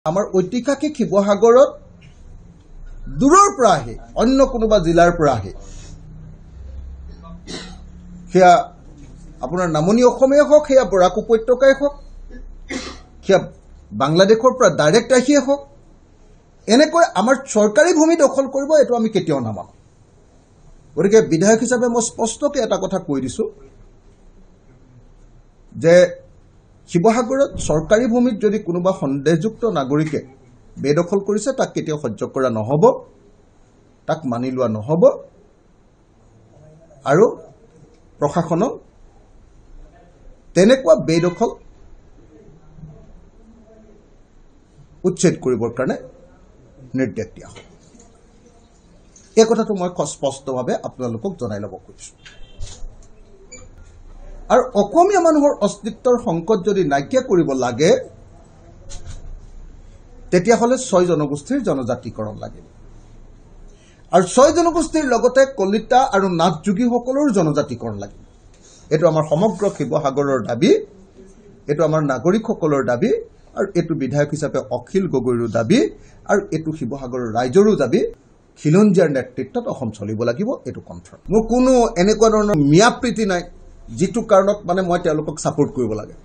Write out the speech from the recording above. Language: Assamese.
আমাৰ ঐতিহাসিক শিৱসাগৰত দূৰৰ পৰা আহে, অন্য কোনোবা জিলাৰ পৰা আহে, সেয়া আপোনাৰ নামনি অসমেই হওক, সেয়া বৰাক উপত্যকাই হওক, সেয়া বাংলাদেশৰ পৰা ডাইৰেক্ট আহিয়ে হওক, এনেকৈ আমাৰ চৰকাৰী ভূমি দখল কৰিব, এইটো আমি কেতিয়াও নামানো। গতিকে বিধায়ক হিচাপে মই স্পষ্টকৈ এটা কথা কৈ দিছোঁ যে শিৱসাগৰত চৰকাৰী ভূমিত যদি কোনোবা সন্দেহযুক্ত নাগৰিকে বেদখল কৰিছে, তাক কেতিয়াও সহ্য কৰা নহ'ব, তাক মানি লোৱা নহ'ব, আৰু প্ৰশাসনক তেনেকুৱা বেদখল উচ্ছেদ কৰিবৰ কাৰণে নিৰ্দেশ দিয়া হ'ব। এই কথাটো মই স্পষ্টভাৱে আপোনালোকক জনাই ল'ব খুজিছোঁ। আৰু অসমীয়া মানুহৰ অস্তিত্বৰ সংকট যদি নাইকিয়া কৰিব লাগে, তেতিয়াহ'লে 6 জনগোষ্ঠীৰ জনজাতিকৰণ লাগিব। আৰু 6 জনগোষ্ঠীৰ লগতে কলিতা আৰু নাথযোগীসকলৰো জনজাতিকৰণ লাগিব। এইটো আমাৰ সমগ্ৰ শিৱসাগৰৰ দাবী, এইটো আমাৰ নাগৰিকসকলৰ দাবী, আৰু এইটো বিধায়ক হিচাপে অখিল গগৈৰো দাবী, আৰু এইটো শিৱসাগৰৰ ৰাইজৰো দাবী। খিলঞ্জীয়াৰ নেতৃত্বত অসম চলিব লাগিব, এইটো কনফাৰ্ম। মোৰ কোনো এনেকুৱা ধৰণৰ মিয়া প্ৰীতি নাই যিটো কাৰণত মই তেওঁলোকক ছাপোৰ্ট কৰিব লাগে।